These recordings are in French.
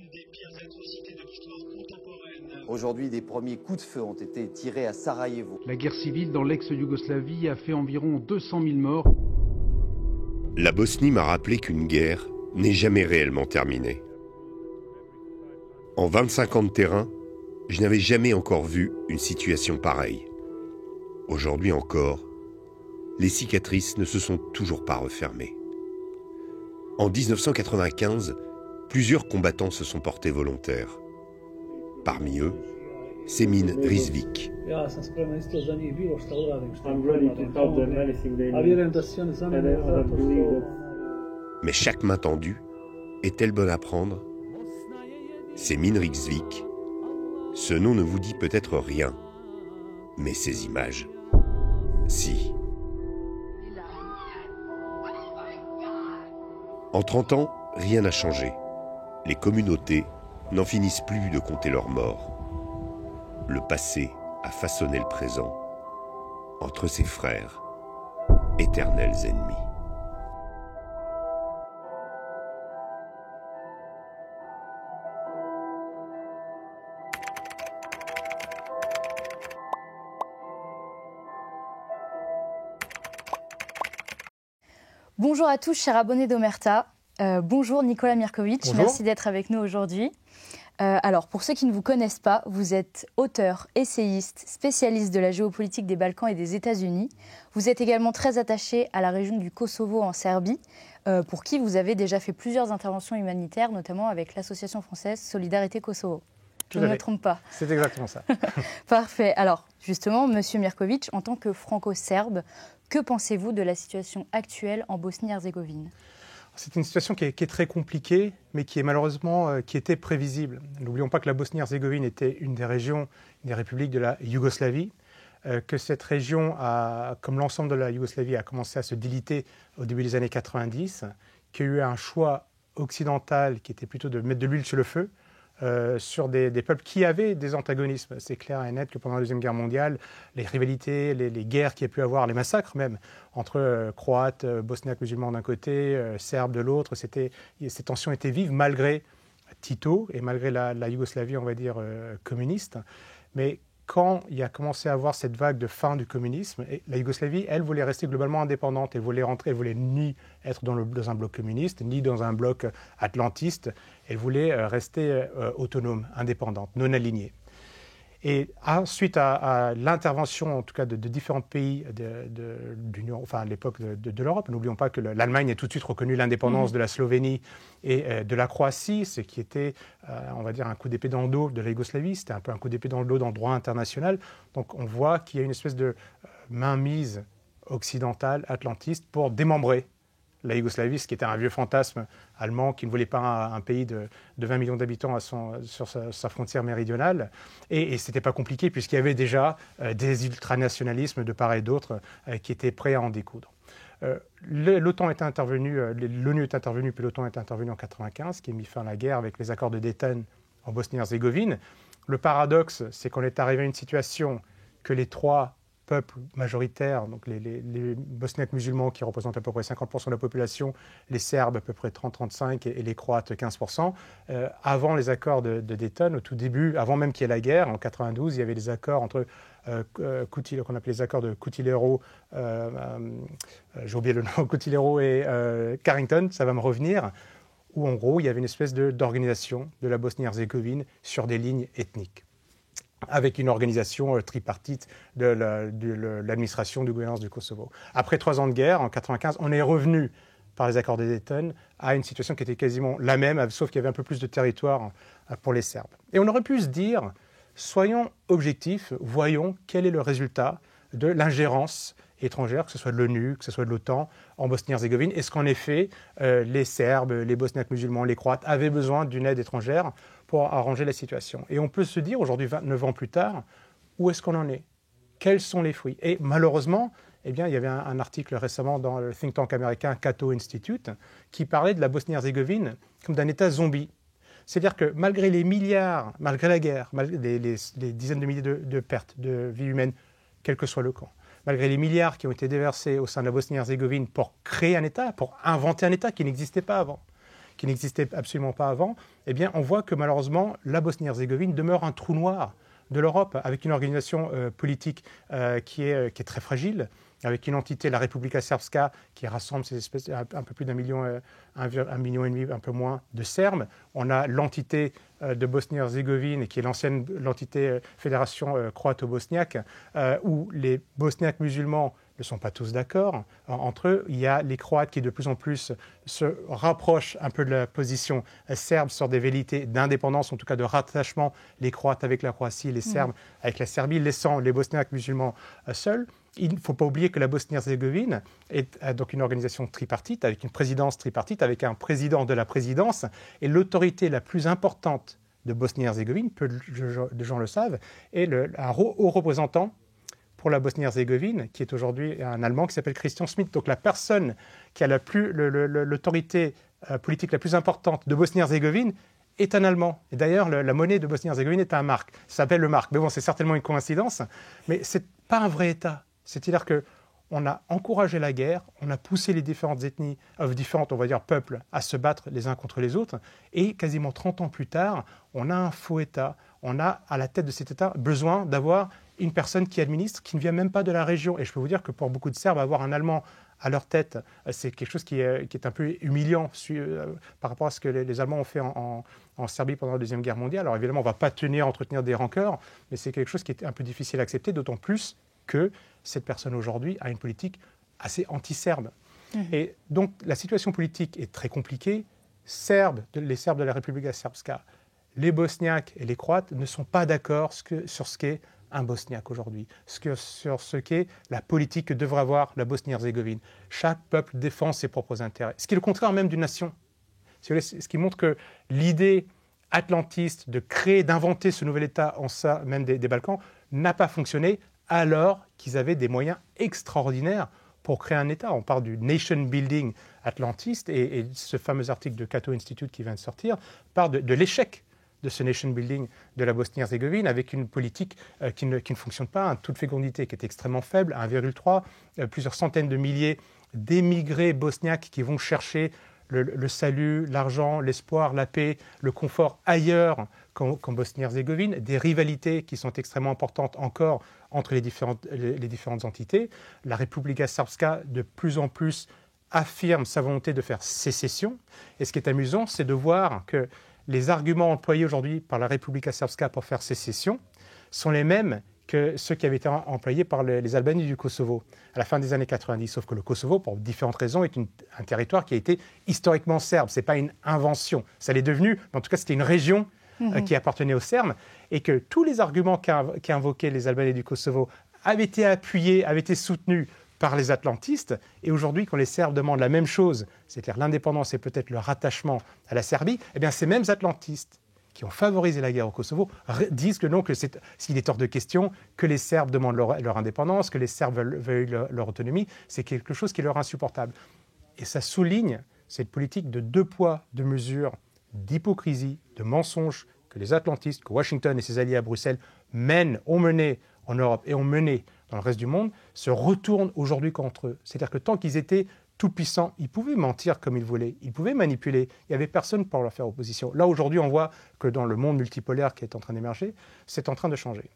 une des pires atrocités de l'histoire contemporaine. Aujourd'hui, des premiers coups de feu ont été tirés à Sarajevo. La guerre civile dans l'ex-Yougoslavie a fait environ 200 000 morts. La Bosnie m'a rappelé qu'une guerre n'est jamais réellement terminée. En 25 ans de terrain, je n'avais jamais encore vu une situation pareille. Aujourd'hui encore, les cicatrices ne se sont toujours pas refermées. En 1995, plusieurs combattants se sont portés volontaires. Parmi eux, Semin Rizvik. Mais chaque main tendue est-elle bonne à prendre? Semin Rizvik, ce nom ne vous dit peut-être rien, mais ces images, si. En 30 ans, rien n'a changé. Les communautés n'en finissent plus de compter leurs morts. Le passé a façonné le présent entre ses frères, éternels ennemis. Bonjour à tous, chers abonnés d'Omerta. Bonjour Nicolas Mirkovic, bonjour. Merci d'être avec nous aujourd'hui. Alors, pour ceux qui ne vous connaissent pas, vous êtes auteur, essayiste, spécialiste de la géopolitique des Balkans et des États-Unis. Vous êtes également très attaché à la région du Kosovo en Serbie, pour qui vous avez déjà fait plusieurs interventions humanitaires, notamment avec l'association française Solidarité Kosovo. Je ne me trompe pas. C'est exactement ça. Parfait. Alors, justement, Monsieur Mirkovic, en tant que franco-serbe, que pensez-vous de la situation actuelle en Bosnie-Herzégovine ? C'est une situation qui est très compliquée, mais qui est malheureusement qui était prévisible. N'oublions pas que la Bosnie-Herzégovine était une des régions, une des républiques de la Yougoslavie, que cette région, comme l'ensemble de la Yougoslavie, a commencé à se déliter au début des années 90, qu'il y a eu un choix occidental qui était plutôt de mettre de l'huile sur le feu, sur des peuples qui avaient des antagonismes. C'est clair et net que pendant la Deuxième Guerre mondiale, les rivalités, les guerres qu'il y a pu avoir, les massacres même, entre Croates, Bosniaques musulmans d'un côté, Serbes de l'autre, ces tensions étaient vives malgré Tito et malgré la Yougoslavie, on va dire, communiste. Mais quand il a commencé à avoir cette vague de fin du communisme, et la Yougoslavie, elle voulait rester globalement indépendante. Elle voulait ni être dans un bloc communiste, ni dans un bloc atlantiste. Elle voulait rester autonome, indépendante, non alignée. Et suite à l'intervention, en tout cas, de différents pays à l'époque de l'Europe, n'oublions pas que l'Allemagne a tout de suite reconnu l'indépendance de la Slovénie et de la Croatie, ce qui était, on va dire, un coup d'épée dans le dos de la Yougoslavie. C'était un peu un coup d'épée dans le dos dans le droit international. Donc on voit qu'il y a une espèce de mainmise occidentale, atlantiste, pour démembrer la Yougoslavie, ce qui était un vieux fantasme allemand qui ne voulait pas un pays de 20 millions d'habitants sur sa frontière méridionale. Et ce n'était pas compliqué puisqu'il y avait déjà des ultranationalismes de part et d'autre qui étaient prêts à en découdre. L'OTAN est intervenu, l'ONU est intervenue, puis l'OTAN est intervenu en 1995, qui a mis fin à la guerre avec les accords de Dayton en Bosnie-Herzégovine. Le paradoxe, c'est qu'on est arrivé à une situation que les trois peuples majoritaires, donc les Bosniaques musulmans qui représentent à peu près 50% de la population, les Serbes à peu près 30-35% et les Croates 15%. Avant les accords de Dayton, au tout début, avant même qu'il y ait la guerre, en 92, il y avait des accords entre qu'on appelait les accords de Kutilero, j'ai oublié le nom, Kutilero et Carrington, ça va me revenir, où en gros il y avait une espèce d'organisation de la Bosnie-Herzégovine sur des lignes ethniques, avec une organisation tripartite de l'administration de gouvernance du Kosovo. Après 3 ans de guerre, en 1995, on est revenu par les accords de Dayton à une situation qui était quasiment la même, sauf qu'il y avait un peu plus de territoire pour les Serbes. Et on aurait pu se dire, soyons objectifs, voyons quel est le résultat de l'ingérence étrangère, que ce soit de l'ONU, que ce soit de l'OTAN, en Bosnie-Herzégovine. Est-ce qu'en effet, les Serbes, les Bosniaques musulmans, les Croates avaient besoin d'une aide étrangère pour arranger la situation? Et on peut se dire, aujourd'hui, 29 ans plus tard, où est-ce qu'on en est? Quels sont les fruits? Et malheureusement, eh bien, il y avait un article récemment dans le think tank américain Cato Institute qui parlait de la Bosnie-Herzégovine comme d'un État zombie. C'est-à-dire que malgré les milliards, malgré la guerre, malgré les dizaines de milliers de pertes de vies humaines, quel que soit le camp, malgré les milliards qui ont été déversés au sein de la Bosnie-Herzégovine pour créer un État, pour inventer un État qui n'existait pas avant, qui n'existait absolument pas avant, eh bien, on voit que malheureusement, la Bosnie-Herzégovine demeure un trou noir de l'Europe, avec une organisation politique qui est très fragile, avec une entité, la Republika Srpska, qui rassemble ces espèces, un peu plus d'un million, 1,5 million, un peu moins de Serbes. On a l'entité de Bosnie-Herzégovine, qui est l'entité fédération croato-bosniaque, où les Bosniaques musulmans ne sont pas tous d'accord entre eux. Il y a les Croates qui de plus en plus se rapprochent un peu de la position serbe sur des velléités d'indépendance, en tout cas de rattachement, les Croates avec la Croatie, les Serbes avec la Serbie, laissant les Bosniaques musulmans seuls. Il ne faut pas oublier que la Bosnie-Herzégovine est donc une organisation tripartite, avec une présidence tripartite, avec un président de la présidence, et l'autorité la plus importante de Bosnie-Herzégovine, peu de gens le savent, est un haut représentant pour la Bosnie-Herzégovine, qui est aujourd'hui un Allemand qui s'appelle Christian Schmidt. Donc la personne qui a l'autorité politique la plus importante de Bosnie-Herzégovine est un Allemand. Et d'ailleurs, la monnaie de Bosnie-Herzégovine est un mark. Ça s'appelle le mark. Mais bon, c'est certainement une coïncidence, mais ce n'est pas un vrai État. C'est-à-dire qu'on a encouragé la guerre, on a poussé les différentes ethnies, différentes, on va dire, peuples à se battre les uns contre les autres, et quasiment 30 ans plus tard, on a un faux État. On a, à la tête de cet État, besoin d'avoir une personne qui administre, qui ne vient même pas de la région. Et je peux vous dire que pour beaucoup de Serbes, avoir un Allemand à leur tête, c'est quelque chose qui est un peu humiliant par rapport à ce que les Allemands ont fait en Serbie pendant la Deuxième Guerre mondiale. Alors évidemment, on ne va pas entretenir des rancœurs, mais c'est quelque chose qui est un peu difficile à accepter, d'autant plus que cette personne aujourd'hui a une politique assez anti-serbe. Et donc la situation politique est très compliquée. Les Serbes de la Republika Srpska, les Bosniaques et les Croates ne sont pas d'accord sur ce qu'est un Bosniaque aujourd'hui, sur ce qu'est la politique que devrait avoir la Bosnie-Herzégovine. Chaque peuple défend ses propres intérêts, ce qui est le contraire même d'une nation. Ce qui montre que l'idée atlantiste de créer, d'inventer ce nouvel État en ça, même des Balkans, n'a pas fonctionné alors qu'ils avaient des moyens extraordinaires pour créer un État. On parle du nation building atlantiste et ce fameux article de Cato Institute qui vient de sortir parle de l'échec de ce nation building de la Bosnie-Herzégovine avec une politique qui ne fonctionne pas, un taux de fécondité qui est extrêmement faible, 1,3, plusieurs centaines de milliers d'émigrés bosniaques qui vont chercher le salut, l'argent, l'espoir, la paix, le confort ailleurs qu'en Bosnie-Herzégovine, des rivalités qui sont extrêmement importantes encore entre les différentes entités. La Republika Srpska, de plus en plus, affirme sa volonté de faire sécession. Et ce qui est amusant, c'est de voir que les arguments employés aujourd'hui par la Republika Srpska pour faire sécession sont les mêmes que ceux qui avaient été employés par les Albanais du Kosovo à la fin des années 90. Sauf que le Kosovo, pour différentes raisons, est un territoire qui a été historiquement serbe. Ce n'est pas une invention. Ça l'est devenu, mais en tout cas, c'était une région qui appartenait aux Serbes, et que tous les arguments qu'invoquaient les Albanais du Kosovo avaient été appuyés, avaient été soutenus par les atlantistes. Et aujourd'hui, quand les Serbes demandent la même chose, c'est-à-dire l'indépendance et peut-être le rattachement à la Serbie, eh bien, ces mêmes atlantistes qui ont favorisé la guerre au Kosovo disent que non, s'il est hors de question que les Serbes demandent leur indépendance, que les Serbes veulent leur autonomie, c'est quelque chose qui leur est insupportable. Et ça souligne cette politique de deux poids, deux mesures, d'hypocrisie, de mensonges que les atlantistes, que Washington et ses alliés à Bruxelles ont mené en Europe et ont mené dans le reste du monde, se retournent aujourd'hui contre eux. C'est-à-dire que tant qu'ils étaient tout-puissants, ils pouvaient mentir comme ils voulaient, ils pouvaient manipuler, il n'y avait personne pour leur faire opposition. Là, aujourd'hui, on voit que dans le monde multipolaire qui est en train d'émerger, c'est en train de changer.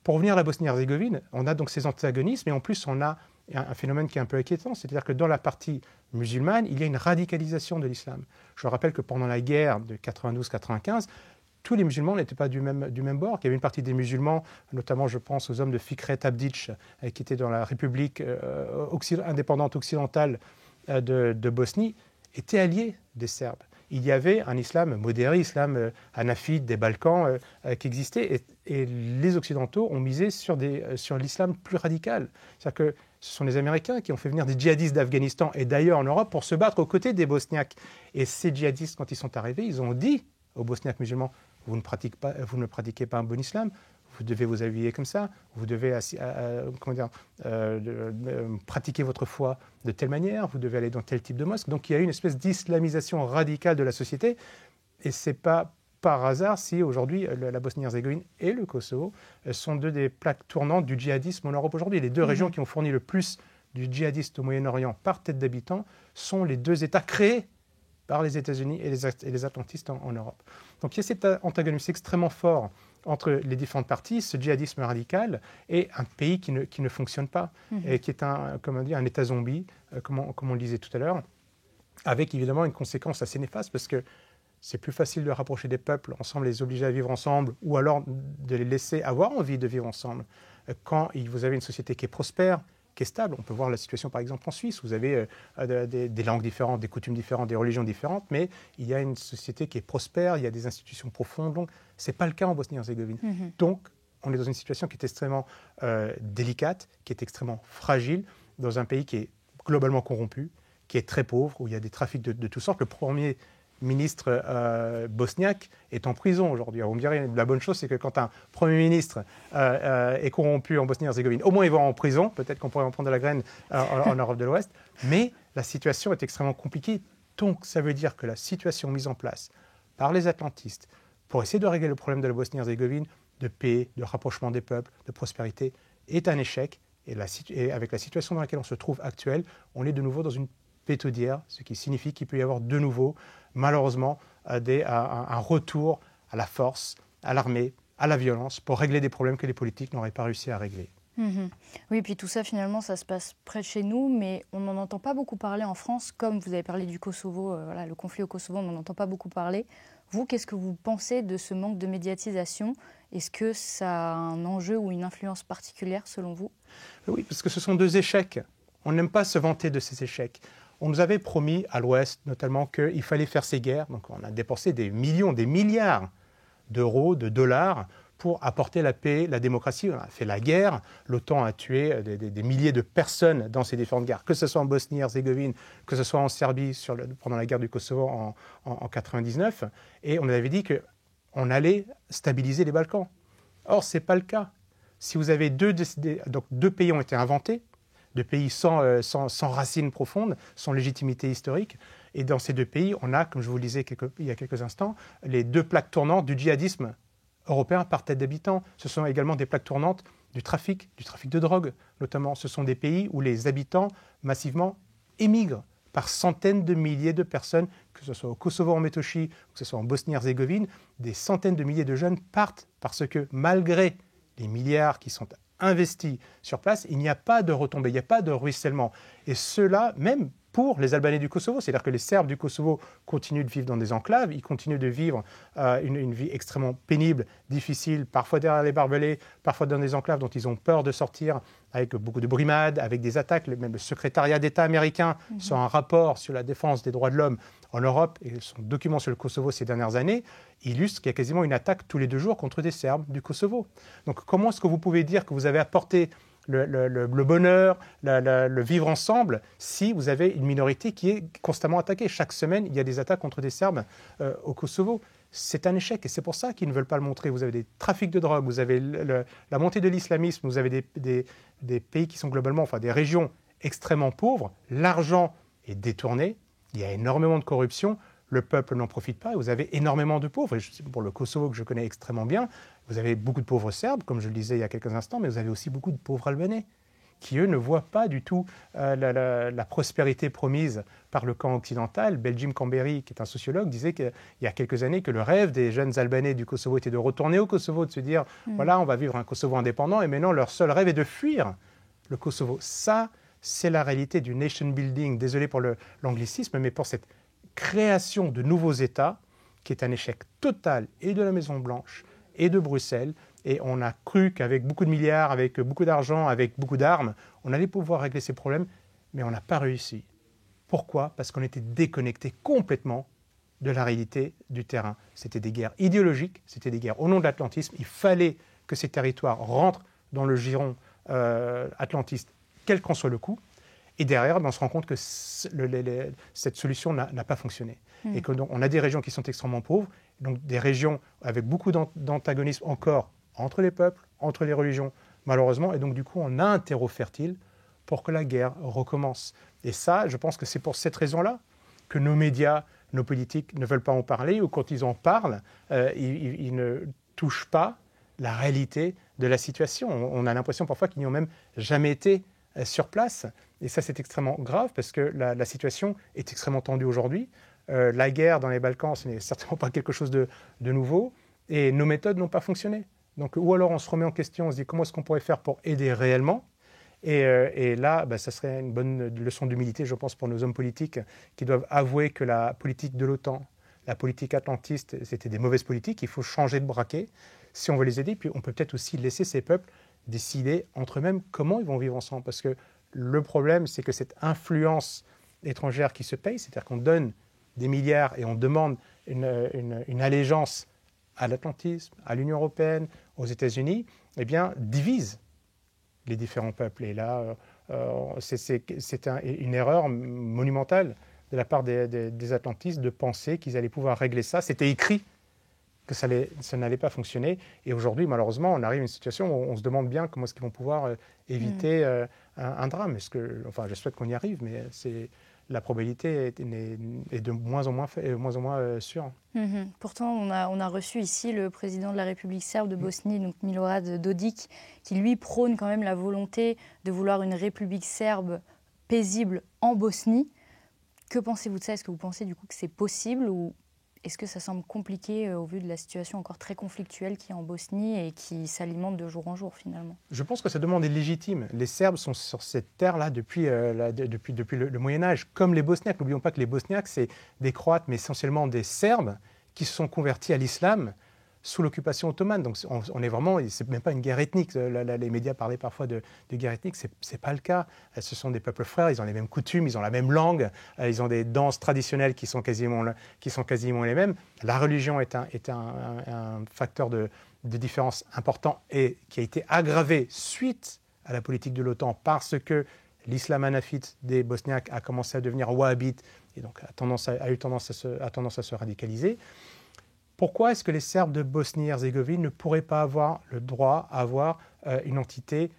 Pour revenir à la Bosnie-Herzégovine, on a donc ces antagonismes, et en plus, on a un phénomène qui est un peu inquiétant, c'est-à-dire que dans la partie musulmane, il y a une radicalisation de l'islam. Je rappelle que pendant la guerre de 92-95, tous les musulmans n'étaient pas du même bord, qu'il y avait une partie des musulmans, notamment je pense aux hommes de Fikret Abdic, qui étaient dans la République indépendante occidentale de Bosnie, étaient alliés des Serbes. Il y avait un islam modéré, islam hanafite des Balkans qui existait, et les Occidentaux ont misé sur l'islam plus radical. C'est-à-dire que ce sont les Américains qui ont fait venir des djihadistes d'Afghanistan et d'ailleurs en Europe pour se battre aux côtés des Bosniaques. Et ces djihadistes, quand ils sont arrivés, ils ont dit aux Bosniaques musulmans: vous ne pratiquez pas un bon islam, vous devez vous habiller comme ça, vous devez pratiquer votre foi de telle manière, vous devez aller dans tel type de mosque. Donc il y a eu une espèce d'islamisation radicale de la société, et ce n'est pas par hasard si aujourd'hui la Bosnie-Herzégovine et le Kosovo sont deux des plaques tournantes du djihadisme en Europe aujourd'hui. Les deux régions qui ont fourni le plus du djihadiste au Moyen-Orient par tête d'habitant sont les deux États créés par les États-Unis et les atlantistes en Europe. Donc il y a cet antagonisme extrêmement fort entre les différentes parties, ce djihadisme radical et un pays qui ne fonctionne pas, et qui est un État zombie, comme on le disait tout à l'heure, avec évidemment une conséquence assez néfaste, parce que c'est plus facile de rapprocher des peuples ensemble, les obliger à vivre ensemble, ou alors de les laisser avoir envie de vivre ensemble. Quand vous avez une société qui est prospère, qui est stable, on peut voir la situation par exemple en Suisse, vous avez des langues différentes, des coutumes différentes, des religions différentes, mais il y a une société qui est prospère, il y a des institutions profondes, donc ce n'est pas le cas en Bosnie-Herzégovine. Donc on est dans une situation qui est extrêmement délicate, qui est extrêmement fragile, dans un pays qui est globalement corrompu, qui est très pauvre, où il y a des trafics de toutes sortes. Le premier ministre bosniaque est en prison aujourd'hui. Vous me direz, la bonne chose, c'est que quand un Premier ministre est corrompu en Bosnie-Herzégovine, au moins il va en prison, peut-être qu'on pourrait en prendre de la graine en Europe de l'Ouest, mais la situation est extrêmement compliquée. Donc ça veut dire que la situation mise en place par les atlantistes pour essayer de régler le problème de la Bosnie-Herzégovine, de paix, de rapprochement des peuples, de prospérité, est un échec. Et avec la situation dans laquelle on se trouve actuelle, on est de nouveau dans une pétaudière, ce qui signifie qu'il peut y avoir de nouveau, malheureusement, un retour à la force, à l'armée, à la violence, pour régler des problèmes que les politiques n'auraient pas réussi à régler. Oui, puis tout ça, finalement, ça se passe près de chez nous, mais on n'en entend pas beaucoup parler en France, comme vous avez parlé du Kosovo, le conflit au Kosovo, on n'en entend pas beaucoup parler. Vous, qu'est-ce que vous pensez de ce manque de médiatisation? Est-ce que ça a un enjeu ou une influence particulière, selon vous? Oui, parce que ce sont deux échecs. On n'aime pas se vanter de ces échecs. On nous avait promis, à l'Ouest notamment, qu'il fallait faire ces guerres. Donc on a dépensé des millions, des milliards d'euros, de dollars, pour apporter la paix, la démocratie. On a fait la guerre. L'OTAN a tué des milliers de personnes dans ces différentes guerres, que ce soit en Bosnie-Herzégovine, que ce soit en Serbie pendant la guerre du Kosovo en 1999. Et on avait dit qu'on allait stabiliser les Balkans. Or, ce n'est pas le cas. Si vous avez deux pays ont été inventés, deux pays sans racines profondes, sans légitimité historique. Et dans ces deux pays, on a, comme je vous le disais il y a quelques instants, les deux plaques tournantes du djihadisme européen par tête d'habitant. Ce sont également des plaques tournantes du trafic de drogue, notamment. Ce sont des pays où les habitants massivement émigrent par centaines de milliers de personnes, que ce soit au Kosovo, en Métochie, que ce soit en Bosnie-Herzégovine. Des centaines de milliers de jeunes partent parce que malgré les milliards qui sont investis sur place, il n'y a pas de retombées, il n'y a pas de ruissellement. Et cela, même pour les Albanais du Kosovo, c'est-à-dire que les Serbes du Kosovo continuent de vivre dans des enclaves, ils continuent de vivre une vie extrêmement pénible, difficile, parfois derrière les barbelés, parfois dans des enclaves dont ils ont peur de sortir, avec beaucoup de brimades, avec des attaques. Même le secrétariat d'État américain sort un rapport sur la défense des droits de l'homme en Europe, et son document sur le Kosovo ces dernières années illustre qu'il y a quasiment une attaque tous les 2 jours contre des Serbes du Kosovo. Donc comment est-ce que vous pouvez dire que vous avez apporté le bonheur, le vivre ensemble, si vous avez une minorité qui est constamment attaquée? Chaque semaine, il y a des attaques contre des Serbes au Kosovo. C'est un échec, et c'est pour ça qu'ils ne veulent pas le montrer. Vous avez des trafics de drogue, vous avez la montée de l'islamisme, vous avez des pays qui sont globalement, enfin des régions extrêmement pauvres. L'argent est détourné, il y a énormément de corruption, le peuple n'en profite pas, et vous avez énormément de pauvres. Et pour le Kosovo, que je connais extrêmement bien, vous avez beaucoup de pauvres Serbes, comme je le disais il y a quelques instants, mais vous avez aussi beaucoup de pauvres Albanais, qui, eux, ne voient pas du tout la prospérité promise par le camp occidental. Belgium Camberi, qui est un sociologue, disait qu'il y a quelques années que le rêve des jeunes Albanais du Kosovo était de retourner au Kosovo, de se dire voilà, on va vivre un Kosovo indépendant, et maintenant leur seul rêve est de fuir le Kosovo. Ça, c'est la réalité du nation building. Désolé pour l'anglicisme, mais pour cette création de nouveaux États, qui est un échec total et de la Maison-Blanche et de Bruxelles. Et on a cru qu'avec beaucoup de milliards, avec beaucoup d'argent, avec beaucoup d'armes, on allait pouvoir régler ces problèmes, mais on n'a pas réussi. Pourquoi? Parce qu'on était déconnecté complètement de la réalité du terrain. C'était des guerres idéologiques, c'était des guerres au nom de l'atlantisme. Il fallait que ces territoires rentrent dans le giron atlantiste, quel qu'en soit le coût. Et derrière, on se rend compte que cette solution n'a pas fonctionné. Et qu'on a des régions qui sont extrêmement pauvres, donc des régions avec beaucoup d'antagonisme encore entre les peuples, entre les religions, malheureusement. Et donc, du coup, on a un terreau fertile pour que la guerre recommence. Et ça, je pense que c'est pour cette raison-là que nos médias, nos politiques ne veulent pas en parler, ou quand ils en parlent, ils ne touchent pas la réalité de la situation. On a l'impression parfois qu'ils n'y ont même jamais été sur place. Et ça, c'est extrêmement grave parce que la situation est extrêmement tendue aujourd'hui. La guerre dans les Balkans, ce n'est certainement pas quelque chose de nouveau. Et nos méthodes n'ont pas fonctionné. Donc, ou alors on se remet en question, on se dit comment est-ce qu'on pourrait faire pour aider réellement. Et là, ça serait une bonne leçon d'humilité, je pense, pour nos hommes politiques qui doivent avouer que la politique de l'OTAN, la politique atlantiste, c'était des mauvaises politiques. Il faut changer de braquet si on veut les aider. Puis on peut peut-être aussi laisser ces peuples décider entre eux-mêmes comment ils vont vivre ensemble. Parce que le problème, c'est que cette influence étrangère qui se paye, c'est-à-dire qu'on donne des milliards et on demande une allégeance à l'atlantisme, à l'Union européenne, aux États-Unis, eh bien, divise les différents peuples. Et là, c'est une erreur monumentale de la part des atlantistes de penser qu'ils allaient pouvoir régler ça. C'était écrit que ça n'allait pas fonctionner. Et aujourd'hui, malheureusement, on arrive à une situation où on se demande bien comment est-ce qu'ils vont pouvoir éviter un drame. Je souhaite qu'on y arrive, mais la probabilité est de moins en moins sûre. Pourtant, on a reçu ici le président de la République serbe de Bosnie, donc Milorad Dodik, qui lui prône quand même la volonté de vouloir une République serbe paisible en Bosnie. Que pensez-vous de ça? Est-ce que vous pensez du coup que c'est possible ou est-ce que ça semble compliqué au vu de la situation encore très conflictuelle qui est en Bosnie et qui s'alimente de jour en jour finalement? Je pense que cette demande est légitime. Les Serbes sont sur cette terre-là depuis le Moyen-Âge, comme les Bosniaques. N'oublions pas que les Bosniaques, c'est des Croates, mais essentiellement des Serbes qui se sont convertis à l'islam sous l'occupation ottomane. Donc on est vraiment, c'est même pas une guerre ethnique. Les médias parlaient parfois de guerre ethnique, c'est pas le cas. Ce sont des peuples frères, ils ont les mêmes coutumes, ils ont la même langue, ils ont des danses traditionnelles qui sont quasiment les mêmes. La religion est un facteur de différence important et qui a été aggravé suite à la politique de l'OTAN parce que l'islam hanafite des Bosniaques a commencé à devenir wahhabite et donc a tendance à se radicaliser. Pourquoi est-ce que les Serbes de Bosnie-Herzégovine ne pourraient pas avoir le droit à avoir une entité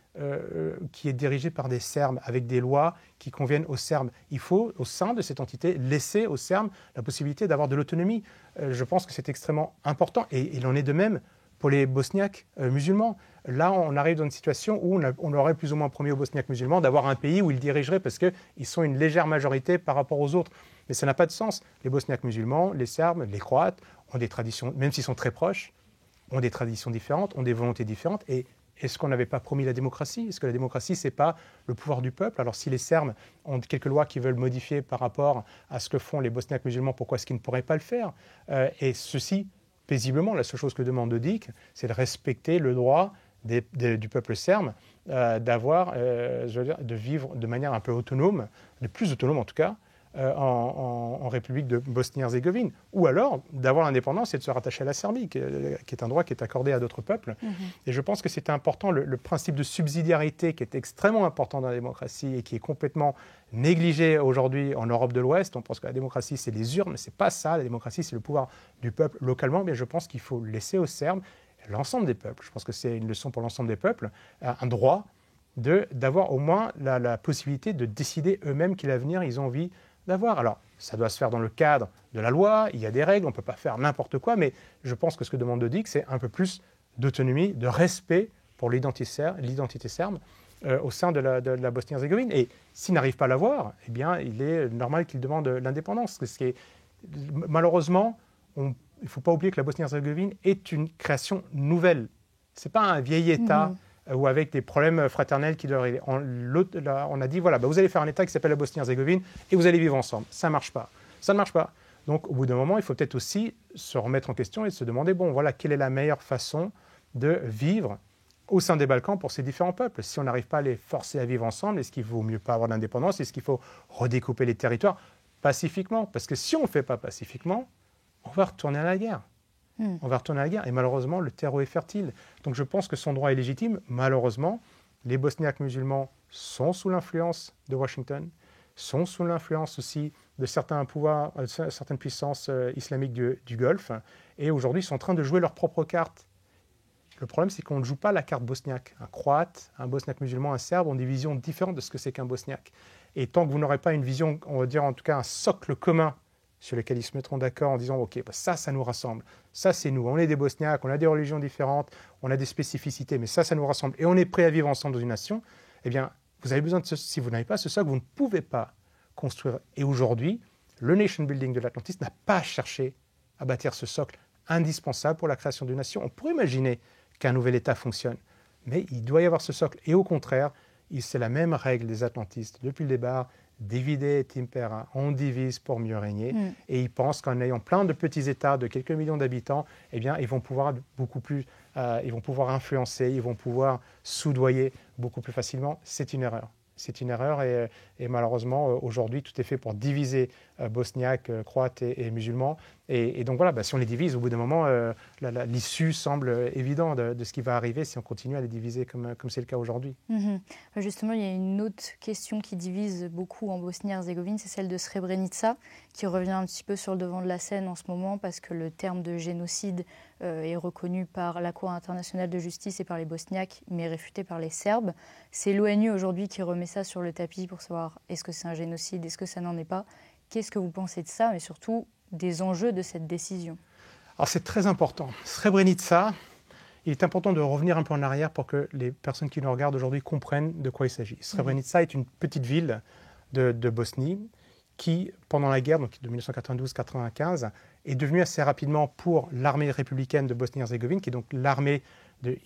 qui est dirigée par des Serbes, avec des lois qui conviennent aux Serbes? Il faut, au sein de cette entité, laisser aux Serbes la possibilité d'avoir de l'autonomie. Je pense que c'est extrêmement important, et il en est de même pour les Bosniaques musulmans. Là, on arrive dans une situation où on aurait plus ou moins promis aux Bosniaques musulmans d'avoir un pays où ils dirigeraient parce qu'ils sont une légère majorité par rapport aux autres. Mais ça n'a pas de sens. Les Bosniaques musulmans, les Serbes, les Croates ont des traditions, même s'ils sont très proches, ont des traditions différentes, ont des volontés différentes. Et est-ce qu'on n'avait pas promis la démocratie? Est-ce que la démocratie, ce n'est pas le pouvoir du peuple? Alors si les Serbes ont quelques lois qu'ils veulent modifier par rapport à ce que font les Bosniaques musulmans, pourquoi est-ce qu'ils ne pourraient pas le faire? Et ceci, paisiblement, la seule chose que demande Dodik, c'est de respecter le droit du peuple serbe de vivre de manière un peu autonome, de plus autonome en tout cas, en République de Bosnie-Herzégovine, ou alors d'avoir l'indépendance et de se rattacher à la Serbie, qui est un droit qui est accordé à d'autres peuples. Et je pense que c'est important, le principe de subsidiarité qui est extrêmement important dans la démocratie et qui est complètement négligé aujourd'hui en Europe de l'Ouest. On pense que la démocratie, c'est les urnes, mais ce n'est pas ça. La démocratie, c'est le pouvoir du peuple localement. Mais je pense qu'il faut laisser aux Serbes, l'ensemble des peuples, je pense que c'est une leçon pour l'ensemble des peuples, un droit d'avoir au moins la possibilité de décider eux-mêmes quel avenir ils ont envie d'avoir. Alors, ça doit se faire dans le cadre de la loi, il y a des règles, on ne peut pas faire n'importe quoi, mais je pense que ce que demande Dodik, c'est un peu plus d'autonomie, de respect pour l'identité serbe au sein de la Bosnie-Herzégovine. Et s'il n'arrive pas à l'avoir, eh bien, il est normal qu'il demande l'indépendance. Malheureusement, il ne faut pas oublier que la Bosnie-Herzégovine est une création nouvelle. Ce n'est pas un vieil État ou avec des problèmes fraternels qui doivent arriver. On a dit, voilà, vous allez faire un État qui s'appelle la Bosnie-Herzégovine et vous allez vivre ensemble. Ça ne marche pas. Ça ne marche pas. Donc, au bout d'un moment, il faut peut-être aussi se remettre en question et se demander, voilà, quelle est la meilleure façon de vivre au sein des Balkans pour ces différents peuples? Si on n'arrive pas à les forcer à vivre ensemble, est-ce qu'il ne vaut mieux pas avoir l'indépendance? Est-ce qu'il faut redécouper les territoires pacifiquement? Parce que si on ne fait pas pacifiquement, on va retourner à la guerre. On va retourner à la guerre. Et malheureusement, le terreau est fertile. Donc je pense que son droit est légitime. Malheureusement, les Bosniaques musulmans sont sous l'influence de Washington, sont sous l'influence aussi de certains pouvoirs, certaines puissances islamiques du Golfe. Et aujourd'hui, ils sont en train de jouer leur propre carte. Le problème, c'est qu'on ne joue pas la carte bosniaque. Un Croate, un Bosniaque musulman, un Serbe ont des visions différentes de ce que c'est qu'un Bosniaque. Et tant que vous n'aurez pas une vision, on va dire en tout cas un socle commun sur lequel ils se mettront d'accord en disant « Ok, ça nous rassemble. Ça, c'est nous. On est des Bosniaques, on a des religions différentes, on a des spécificités, mais ça nous rassemble. Et on est prêt à vivre ensemble dans une nation. » Eh bien, vous avez besoin de si vous n'avez pas ce socle, vous ne pouvez pas construire. Et aujourd'hui, le nation building de l'Atlantisme n'a pas cherché à bâtir ce socle indispensable pour la création d'une nation. On pourrait imaginer qu'un nouvel État fonctionne, mais il doit y avoir ce socle. Et au contraire, c'est la même règle des atlantistes depuis le départ, divide et impera, on divise pour mieux régner. Et ils pensent qu'en ayant plein de petits États de quelques millions d'habitants, eh bien, ils vont pouvoir ils vont pouvoir influencer, ils vont pouvoir soudoyer beaucoup plus facilement. C'est une erreur. C'est une erreur et malheureusement, aujourd'hui, tout est fait pour diviser bosniaques, croates et musulmans. Et donc voilà, si on les divise, au bout d'un moment, l'issue semble évidente de ce qui va arriver si on continue à les diviser comme c'est le cas aujourd'hui. Justement, il y a une autre question qui divise beaucoup en Bosnie-Herzégovine, c'est celle de Srebrenica, qui revient un petit peu sur le devant de la scène en ce moment parce que le terme de génocide est reconnu par la Cour internationale de justice et par les Bosniaques, mais réfuté par les Serbes. C'est l'ONU aujourd'hui qui remet ça sur le tapis pour savoir est-ce que c'est un génocide, est-ce que ça n'en est pas. Qu'est-ce que vous pensez de ça, mais surtout des enjeux de cette décision? Alors c'est très important. Srebrenica, il est important de revenir un peu en arrière pour que les personnes qui nous regardent aujourd'hui comprennent de quoi il s'agit. Srebrenica est une petite ville de Bosnie qui, pendant la guerre donc de 1992-95, est devenue assez rapidement pour l'armée républicaine de Bosnie-Herzégovine, qui est donc l'armée de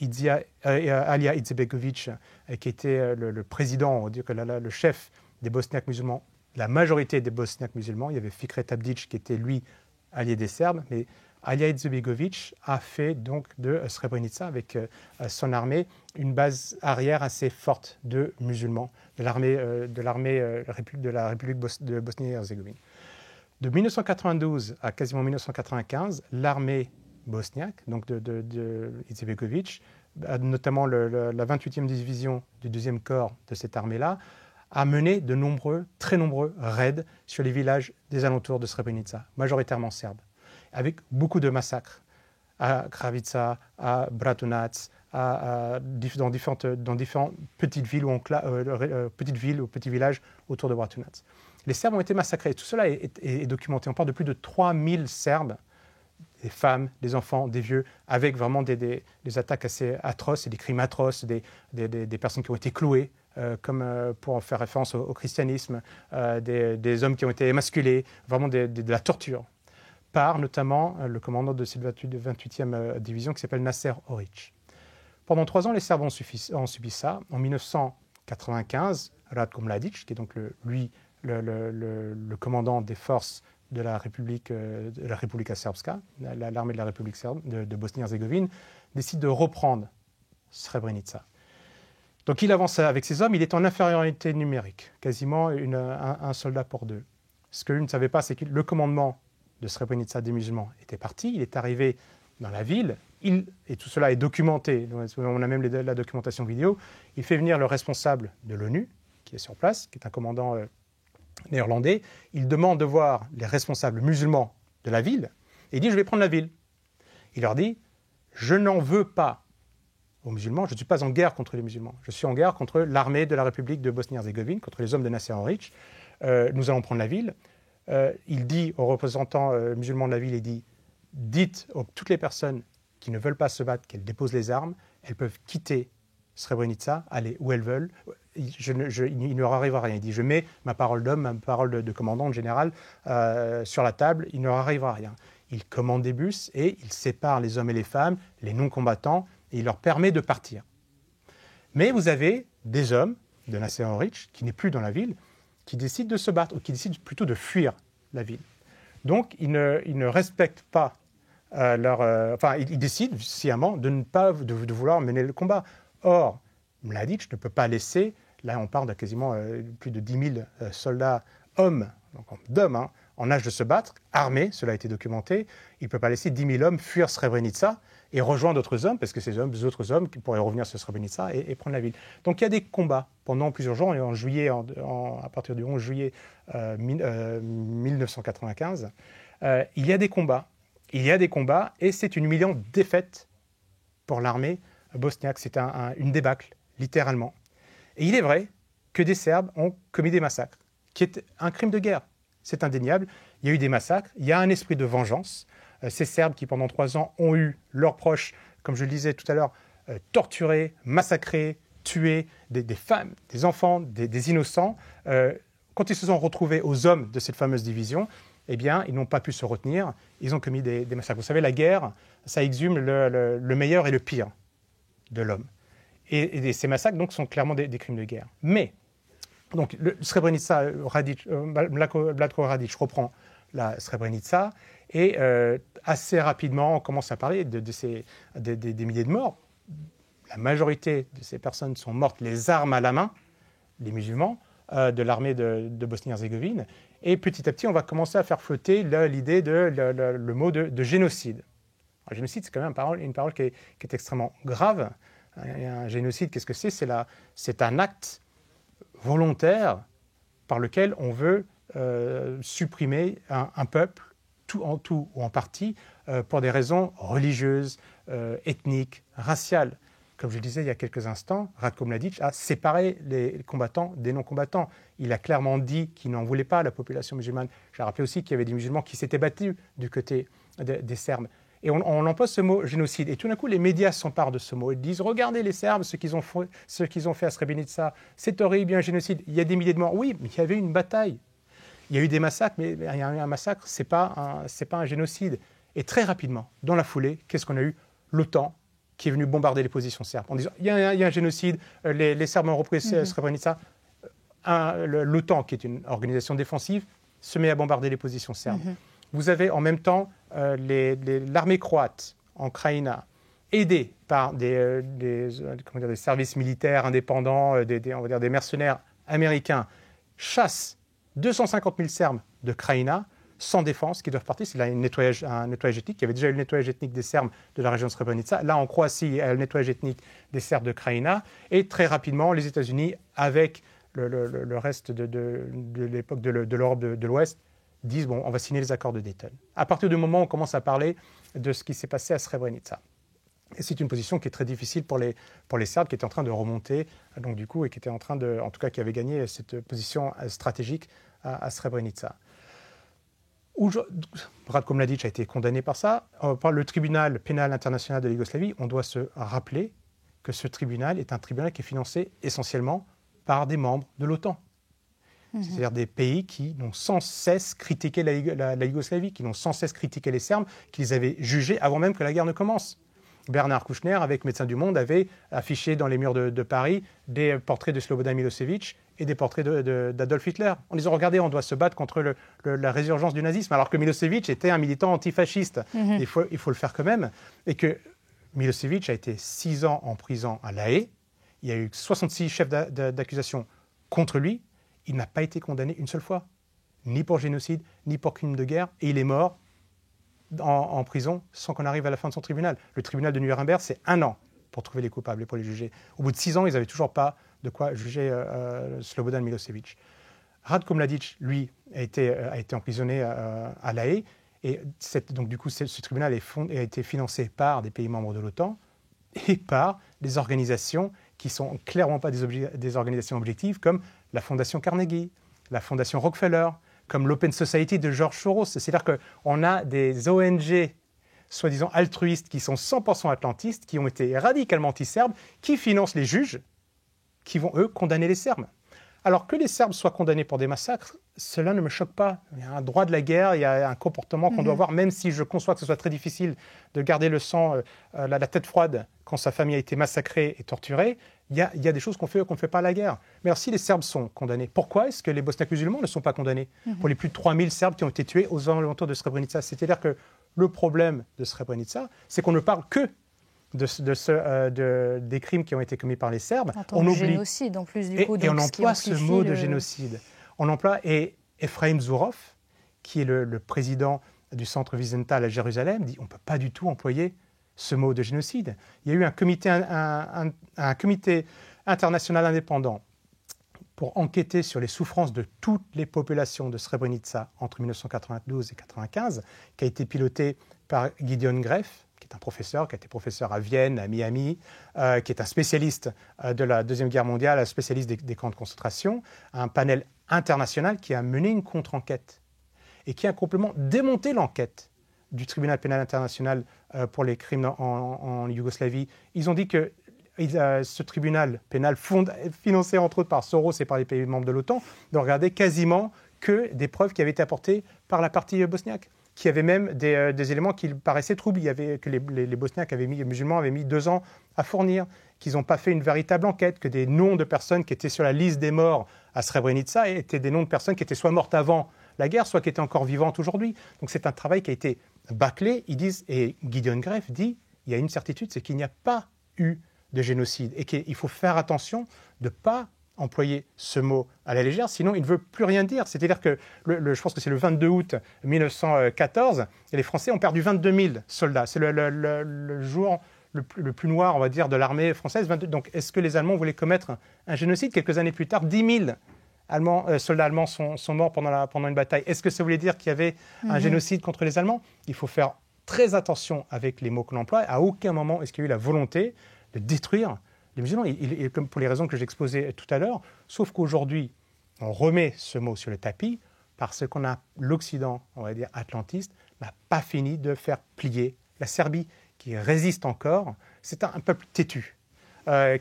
Alija Izetbegović, qui était le président, on va dire que le chef des Bosniaques musulmans, la majorité des Bosniaques musulmans. Il y avait Fikret Abdić qui était, lui, allié des Serbes, mais Alija Izetbegović a fait donc de Srebrenica, avec son armée, une base arrière assez forte de musulmans, de la République de Bosnie-Herzégovine. De 1992 à quasiment 1995, l'armée bosniaque, donc de Izetbegović, notamment la 28e division du 2e corps de cette armée-là, a mené très nombreux raids sur les villages des alentours de Srebrenica, majoritairement serbes, avec beaucoup de massacres à Kravica, à Bratunac, dans différentes petites villes ou petits villages autour de Bratunac. Les Serbes ont été massacrés. Tout cela est documenté. On parle de plus de 3000 Serbes, des femmes, des enfants, des vieux, avec vraiment des attaques assez atroces et des crimes atroces, des personnes qui ont été clouées, comme pour faire référence au christianisme, des hommes qui ont été émasculés, vraiment de la torture, par notamment le commandant de cette 28e division qui s'appelle Nasser Orić. Pendant 3 ans, les Serbes ont subi ça. En 1995, Ratko Mladić, qui est donc le commandant des forces de la Republika Srpska, l'armée de la République serbe de Bosnie-Herzégovine, décide de reprendre Srebrenica. Donc il avance avec ses hommes, il est en infériorité numérique, quasiment un soldat pour 2. Ce que lui ne savait pas, c'est que le commandement de Srebrenica des musulmans était parti, il est arrivé dans la ville, et tout cela est documenté, on a même la documentation vidéo, il fait venir le responsable de l'ONU, qui est sur place, qui est un commandant néerlandais, il demande de voir les responsables musulmans de la ville, et il dit « je vais prendre la ville ». Il leur dit « je n'en veux pas aux musulmans, je ne suis pas en guerre contre les musulmans, je suis en guerre contre l'armée de la République de Bosnie-Herzégovine, contre les hommes de Nasser Orić, nous allons prendre la ville ». Il dit aux représentants musulmans de la ville, il dit « dites à toutes les personnes qui ne veulent pas se battre qu'elles déposent les armes, elles peuvent quitter Srebrenica, aller où elles veulent, il ne leur arrivera rien. Il dit, je mets ma parole d'homme, ma parole de commandant, de général, sur la table, il ne leur arrivera rien. Il commande des bus et il sépare les hommes et les femmes, les non-combattants, et il leur permet de partir. Mais vous avez des hommes de Nasser Orić, qui n'est plus dans la ville, qui décident de se battre, ou qui décident plutôt de fuir la ville. Donc, ils ne respectent pas ils décident sciemment de vouloir mener le combat. Or, Mladić ne peut pas laisser, là on parle de quasiment plus de 10 000 soldats hommes, d'hommes, en âge de se battre, armés, cela a été documenté, il ne peut pas laisser 10 000 hommes fuir Srebrenica et rejoindre d'autres hommes, parce que ces autres hommes qui pourraient revenir sur Srebrenica et prendre la ville. Donc il y a des combats pendant plusieurs jours, et en juillet, à partir du 11 juillet 1995, il y a des combats, et c'est une humiliante défaite pour l'armée bosniaque. C'est une débâcle, littéralement. Et il est vrai que des Serbes ont commis des massacres, qui est un crime de guerre. C'est indéniable. Il y a eu des massacres, il y a un esprit de vengeance. Ces Serbes qui, pendant 3 ans, ont eu leurs proches, comme je le disais tout à l'heure, torturés, massacrés, tués, des femmes, des enfants, des innocents, Quand ils se sont retrouvés aux hommes de cette fameuse division, eh bien, ils n'ont pas pu se retenir. Ils ont commis des massacres. Vous savez, la guerre, ça exhume le meilleur et le pire de l'homme. Et ces massacres, donc, sont clairement des crimes de guerre. Mais, donc, le Srebrenica, Vlatko Radić reprend la Srebrenica, et assez rapidement, on commence à parler des milliers de morts. La majorité de ces personnes sont mortes les armes à la main, les musulmans, de l'armée de Bosnie-Herzégovine. Et petit à petit, on va commencer à faire flotter l'idée le mot de génocide. Un génocide, c'est quand même une parole qui est extrêmement grave. Un génocide, qu'est-ce que c'est ? C'est un acte volontaire par lequel on veut supprimer un peuple, tout ou en partie, pour des raisons religieuses, ethniques, raciales. Comme je le disais il y a quelques instants, Ratko Mladić a séparé les combattants des non-combattants. Il a clairement dit qu'il n'en voulait pas à la population musulmane. J'ai rappelé aussi qu'il y avait des musulmans qui s'étaient battus du côté des Serbes. Et on emploie ce mot génocide. Et tout d'un coup, les médias s'emparent de ce mot. Ils disent « Regardez les Serbes, ce qu'ils ont fait à Srebrenica. C'est horrible, il y a un génocide. Il y a des milliers de morts. » Oui, mais il y avait une bataille. Il y a eu des massacres, mais il y a eu un massacre, ce n'est pas un génocide. Et très rapidement, dans la foulée, qu'est-ce qu'on a eu ? L'OTAN qui est venu bombarder les positions serbes en disant il y a un génocide, les Serbes ont repris Srebrenica. L'OTAN, qui est une organisation défensive, se met à bombarder les positions serbes. Vous avez en même temps l'armée croate en Krajina, aidée par des services militaires indépendants, on va dire des mercenaires américains, chasse 250 000 Serbes de Krajina, sans défense, qui doivent partir. C'est là un nettoyage ethnique. Il y avait déjà eu le nettoyage ethnique des Serbes de la région de Srebrenica. Là, en Croatie, il y a le nettoyage ethnique des Serbes de Krajina. Et très rapidement, les États-Unis, avec le reste de l'époque de l'Europe de l'Ouest, disent bon, on va signer les accords de Dayton. À partir du moment où on commence à parler de ce qui s'est passé à Srebrenica. Et c'est une position qui est très difficile pour les Serbes, qui étaient en train de remonter, donc du coup, et qui étaient en train en tout cas, qui avaient gagné cette position stratégique à Srebrenica. Ratko Mladić a été condamné par ça. Par le tribunal pénal international de Yougoslavie, on doit se rappeler que ce tribunal est un tribunal qui est financé essentiellement par des membres de l'OTAN. C'est-à-dire des pays qui n'ont sans cesse critiqué la Yougoslavie, qui n'ont sans cesse critiqué les Serbes, qui les avaient jugés avant même que la guerre ne commence. Bernard Kouchner, avec Médecins du Monde, avait affiché dans les murs de Paris des portraits de Slobodan Milosevic et des portraits d'Adolf Hitler, en disant « Regardez, on doit se battre contre la résurgence du nazisme », alors que Milosevic était un militant antifasciste. Il faut le faire quand même. Et que Milosevic a été 6 ans en prison à La Haye. Il y a eu 66 chefs d'accusation contre lui. Il n'a pas été condamné une seule fois, ni pour génocide, ni pour crime de guerre. Et il est mort en prison sans qu'on arrive à la fin de son tribunal. Le tribunal de Nuremberg, c'est 1 an pour trouver les coupables et pour les juger. Au bout de 6 ans, ils n'avaient toujours pas de quoi juger Slobodan Milosevic. Ratko Mladić, lui, a été emprisonné à La Haye. Et donc, du coup, ce tribunal a été financé par des pays membres de l'OTAN et par des organisations qui ne sont clairement pas des organisations objectives, comme la Fondation Carnegie, la Fondation Rockefeller, comme l'Open Society de George Soros. C'est-à-dire qu'on a des ONG soi-disant altruistes qui sont 100% atlantistes, qui ont été radicalement anti-serbes, qui financent les juges, qui vont, eux, condamner les Serbes. Alors que les Serbes soient condamnés pour des massacres, cela ne me choque pas. Il y a un droit de la guerre, il y a un comportement qu'on doit avoir, même si je conçois que ce soit très difficile de garder le sang, la tête froide quand sa famille a été massacrée et torturée. Il y a des choses qu'on ne fait pas à la guerre. Mais alors si les Serbes sont condamnés, pourquoi est-ce que les Bosniaques musulmans ne sont pas condamnés pour les plus de 3000 Serbes qui ont été tués aux alentours de Srebrenica? C'est-à-dire que le problème de Srebrenica, c'est qu'on ne parle que des crimes qui ont été commis par les Serbes. On oublie génocide en plus du coup. Et on emploie ce mot de génocide. On emploie, et Efraim Zourov, qui est le président du centre Wiesenthal à Jérusalem, dit on ne peut pas du tout employer ce mot de génocide. Il y a eu un comité international indépendant pour enquêter sur les souffrances de toutes les populations de Srebrenica entre 1992 et 1995, qui a été piloté par Gideon Greff, qui est un professeur, qui a été professeur à Vienne, à Miami, qui est un spécialiste de la Deuxième Guerre mondiale, un spécialiste des camps de concentration, un panel international qui a mené une contre-enquête et qui a complètement démonté l'enquête du tribunal pénal international pour les crimes en Yougoslavie. Ils ont dit que ce tribunal pénal financé entre autres par Soros et par les pays membres de l'OTAN, de regarder quasiment que des preuves qui avaient été apportées par la partie bosniaque, qui avait même des éléments qui paraissaient troubles. Que les Bosniaques les musulmans avaient mis 2 ans à fournir, qu'ils n'ont pas fait une véritable enquête, que des noms de personnes qui étaient sur la liste des morts à Srebrenica étaient des noms de personnes qui étaient soit mortes avant la guerre, soit qui étaient encore vivantes aujourd'hui. Donc c'est un travail qui a été bâclé. Ils disent, et Gideon Greff dit, il y a une certitude, c'est qu'il n'y a pas eu de génocide et qu'il faut faire attention de ne pas employer ce mot à la légère, sinon il ne veut plus rien dire. C'est-à-dire que, je pense que c'est le 22 août 1914, et les Français ont perdu 22 000 soldats. C'est le jour le plus noir, on va dire, de l'armée française. Donc est-ce que les Allemands voulaient commettre un génocide? Quelques années plus tard, 10 000 soldats allemands sont morts pendant une bataille. Est-ce que ça voulait dire qu'il y avait un génocide contre les Allemands? Il faut faire très attention avec les mots que l'on emploie. À aucun moment est-ce qu'il y a eu la volonté de détruire les musulmans, comme pour les raisons que j'exposais tout à l'heure, sauf qu'aujourd'hui, on remet ce mot sur le tapis parce qu'on a l'Occident, on va dire atlantiste, n'a pas fini de faire plier la Serbie, qui résiste encore. C'est un peuple têtu,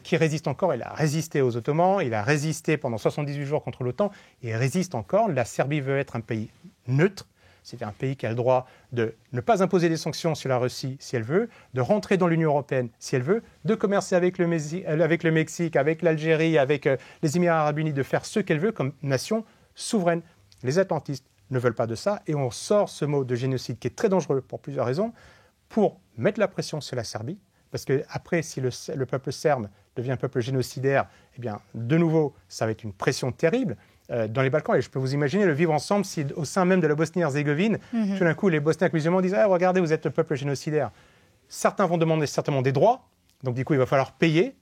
qui résiste encore. Il a résisté aux Ottomans, il a résisté pendant 78 jours contre l'OTAN, et il résiste encore. La Serbie veut être un pays neutre. C'est un pays qui a le droit de ne pas imposer des sanctions sur la Russie si elle veut, de rentrer dans l'Union européenne si elle veut, de commercer avec le Mexique, avec l'Algérie, avec les Émirats arabes unis, de faire ce qu'elle veut comme nation souveraine. Les atlantistes ne veulent pas de ça et on sort ce mot de génocide qui est très dangereux pour plusieurs raisons, pour mettre la pression sur la Serbie, parce qu'après, si le peuple serbe devient un peuple génocidaire, eh bien, de nouveau, ça va être une pression terrible dans les Balkans. Et je peux vous imaginer le vivre ensemble si, au sein même de la Bosnie-Herzégovine, tout d'un coup, les Bosniaques musulmans disent « Ah, regardez, vous êtes le peuple génocidaire ». Certains vont demander certainement des droits, donc du coup, il va falloir payer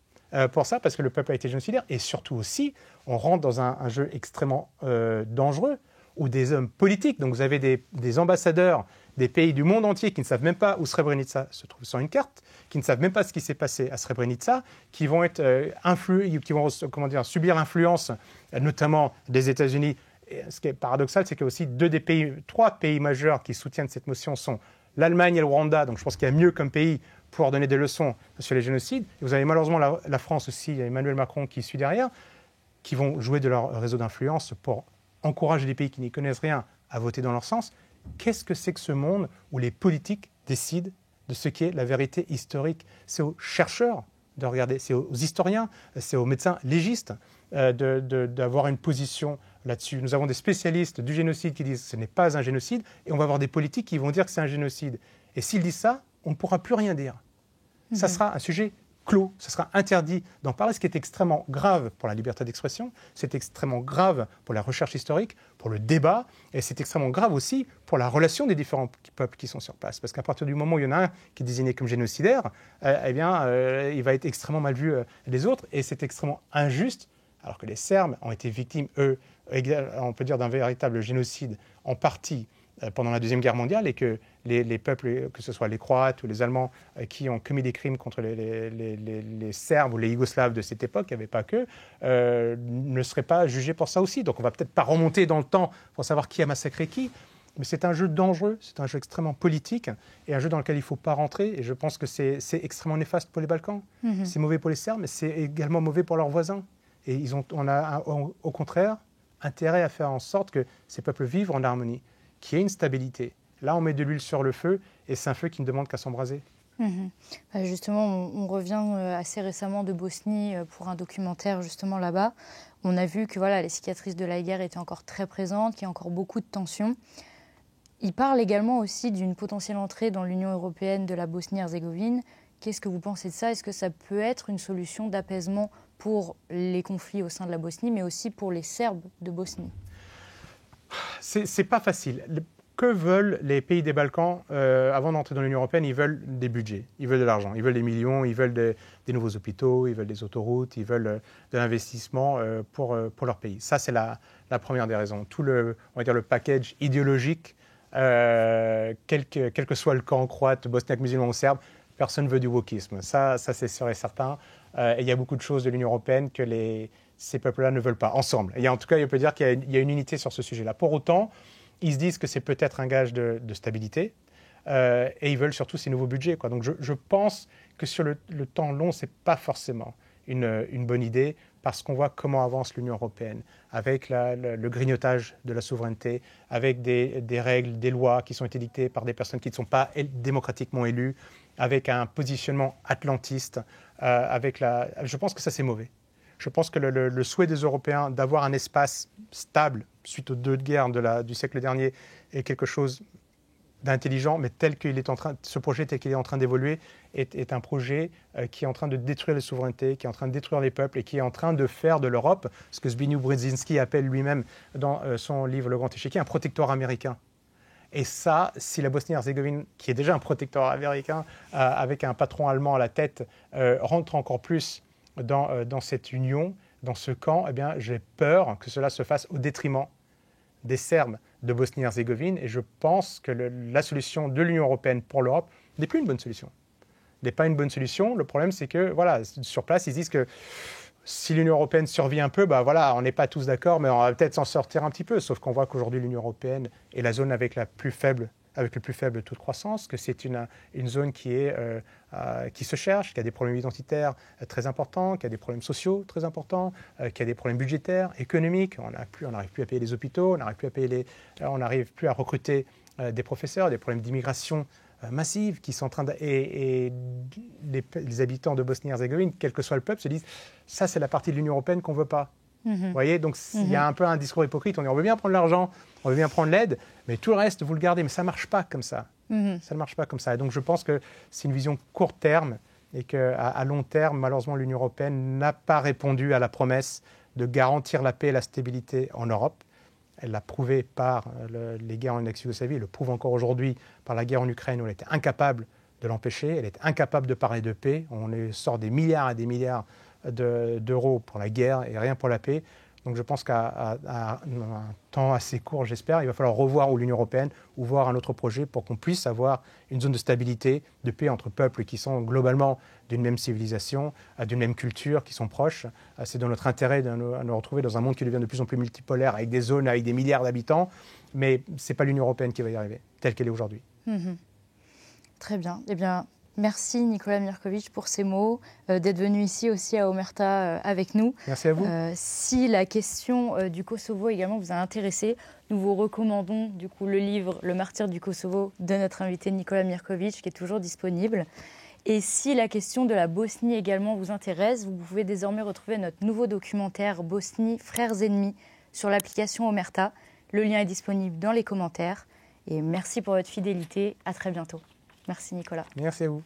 pour ça, parce que le peuple a été génocidaire. Et surtout aussi, on rentre dans un jeu extrêmement dangereux, où des hommes politiques, donc vous avez des ambassadeurs des pays du monde entier qui ne savent même pas où Srebrenica se trouve sur une carte, qui ne savent même pas ce qui s'est passé à Srebrenica, qui vont être qui vont subir l'influence, notamment des États-Unis. Et ce qui est paradoxal, c'est qu'il y a aussi 3 pays majeurs qui soutiennent cette motion sont l'Allemagne et le Rwanda. Donc je pense qu'il y a mieux comme pays pour donner des leçons sur les génocides. Et vous avez malheureusement la France aussi, il y a Emmanuel Macron qui suit derrière, qui vont jouer de leur réseau d'influence pour encourager les pays qui n'y connaissent rien à voter dans leur sens. Qu'est-ce que c'est que ce monde où les politiques décident de ce qui est la vérité historique? C'est aux chercheurs de regarder, c'est aux historiens, c'est aux médecins légistes d'avoir une position là-dessus. Nous avons des spécialistes du génocide qui disent que ce n'est pas un génocide, et on va avoir des politiques qui vont dire que c'est un génocide. Et s'ils disent ça, on ne pourra plus rien dire. Ça sera un sujet clos, ça sera interdit d'en parler, ce qui est extrêmement grave pour la liberté d'expression, c'est extrêmement grave pour la recherche historique, pour le débat, et c'est extrêmement grave aussi pour la relation des différents peuples qui sont sur place. Parce qu'à partir du moment où il y en a un qui est désigné comme génocidaire, il va être extrêmement mal vu des autres, et c'est extrêmement injuste, alors que les Serbes ont été victimes, eux, on peut dire d'un véritable génocide en partie pendant la Deuxième Guerre mondiale, et que les peuples, que ce soit les Croates ou les Allemands, qui ont commis des crimes contre les Serbes ou les Yougoslaves de cette époque, il n'y avait pas que, ne seraient pas jugés pour ça aussi. Donc on ne va peut-être pas remonter dans le temps pour savoir qui a massacré qui, mais c'est un jeu dangereux, c'est un jeu extrêmement politique, et un jeu dans lequel il ne faut pas rentrer, et je pense que c'est extrêmement néfaste pour les Balkans. C'est mauvais pour les Serbes, mais c'est également mauvais pour leurs voisins. Et on a au contraire intérêt à faire en sorte que ces peuples vivent en harmonie, qu'il y ait une stabilité. Là, on met de l'huile sur le feu, et c'est un feu qui ne demande qu'à s'embraser. Justement, on revient assez récemment de Bosnie pour un documentaire justement là-bas. On a vu que les cicatrices de la guerre étaient encore très présentes, qu'il y a encore beaucoup de tensions. Il parle également aussi d'une potentielle entrée dans l'Union européenne de la Bosnie-Herzégovine. Qu'est-ce que vous pensez de ça? Est-ce que ça peut être une solution d'apaisement pour les conflits au sein de la Bosnie, mais aussi pour les Serbes de Bosnie? C'est pas facile. Que veulent les pays des Balkans avant d'entrer dans l'Union européenne? Ils veulent des budgets, ils veulent de l'argent, ils veulent des millions, ils veulent des nouveaux hôpitaux, ils veulent des autoroutes, ils veulent de l'investissement pour leur pays. Ça, c'est la première des raisons. Tout on va dire le package idéologique, quel que soit le camp croate, bosniaque, musulman ou serbe, personne ne veut du wokisme. Ça c'est sûr et certain. Et il y a beaucoup de choses de l'Union européenne que ces peuples-là ne veulent pas, ensemble. En tout cas, on peut dire qu'il y a une unité sur ce sujet-là. Pour autant, ils se disent que c'est peut-être un gage de stabilité. et ils veulent surtout ces nouveaux budgets, quoi. Donc je pense que sur le temps long, ce n'est pas forcément une bonne idée, parce qu'on voit comment avance l'Union européenne, avec le grignotage de la souveraineté, avec des règles, des lois qui sont édictées par des personnes qui ne sont pas démocratiquement élues, avec un positionnement atlantiste, je pense que ça, c'est mauvais. Je pense que le souhait des Européens d'avoir un espace stable suite aux 2 guerres du siècle dernier est quelque chose d'intelligent, mais ce projet tel qu'il est en train d'évoluer est un projet qui est en train de détruire les souverainetés, qui est en train de détruire les peuples et qui est en train de faire de l'Europe ce que Zbigniew Brzezinski appelle lui-même dans son livre Le Grand Échiquier, un protectorat américain. Et ça, si la Bosnie-Herzégovine, qui est déjà un protectorat américain, avec un patron allemand à la tête, rentre encore plus dans cette union, dans ce camp, eh bien, j'ai peur que cela se fasse au détriment des Serbes de Bosnie-Herzégovine. Et je pense que la solution de l'Union européenne pour l'Europe n'est plus une bonne solution. N'est pas une bonne solution. Le problème, c'est que, voilà, sur place, ils disent que si l'Union européenne survit un peu, bah voilà, on n'est pas tous d'accord, mais on va peut-être s'en sortir un petit peu. Sauf qu'on voit qu'aujourd'hui, l'Union européenne est la zone avec le plus faible taux de croissance, que c'est une zone qui se cherche, qui a des problèmes identitaires très importants, qui a des problèmes sociaux très importants, qui a des problèmes budgétaires, économiques. On n'arrive plus à payer les hôpitaux, on n'arrive plus à recruter des professeurs, des problèmes d'immigration massive qui sont en train et les habitants de Bosnie-Herzégovine, quel que soit le peuple, se disent ça, c'est la partie de l'Union européenne qu'on ne veut pas. Vous voyez, donc il y a un peu un discours hypocrite. On veut bien prendre l'argent, on veut bien prendre l'aide, mais tout le reste, vous le gardez. Mais ça ne marche pas comme ça. Ça ne marche pas comme ça. Et donc je pense que c'est une vision court terme et qu'à long terme, malheureusement, l'Union européenne n'a pas répondu à la promesse de garantir la paix et la stabilité en Europe. Elle l'a prouvé par les guerres en ex-Yougoslavie, elle le prouve encore aujourd'hui par la guerre en Ukraine où elle était incapable de l'empêcher, elle est incapable de parler de paix. On sort des milliards et des milliards d'euros pour la guerre et rien pour la paix. Donc je pense qu'à un temps assez court, j'espère, il va falloir revoir l'Union européenne ou voir un autre projet pour qu'on puisse avoir une zone de stabilité, de paix entre peuples qui sont globalement d'une même civilisation, d'une même culture, qui sont proches. C'est dans notre intérêt de nous retrouver dans un monde qui devient de plus en plus multipolaire, avec des zones avec des milliards d'habitants, mais ce n'est pas l'Union européenne qui va y arriver, telle qu'elle est aujourd'hui. Très bien. Eh bien, merci Nikola Mirković pour ces mots, d'être venu ici aussi à Omerta avec nous. Merci à vous. Si la question du Kosovo également vous a intéressé, nous vous recommandons du coup le livre « Le martyr du Kosovo » de notre invité Nikola Mirković, qui est toujours disponible. Et si la question de la Bosnie également vous intéresse, vous pouvez désormais retrouver notre nouveau documentaire « Bosnie, frères ennemis » sur l'application Omerta. Le lien est disponible dans les commentaires. Et merci pour votre fidélité. À très bientôt. Merci Nicolas. Merci à vous.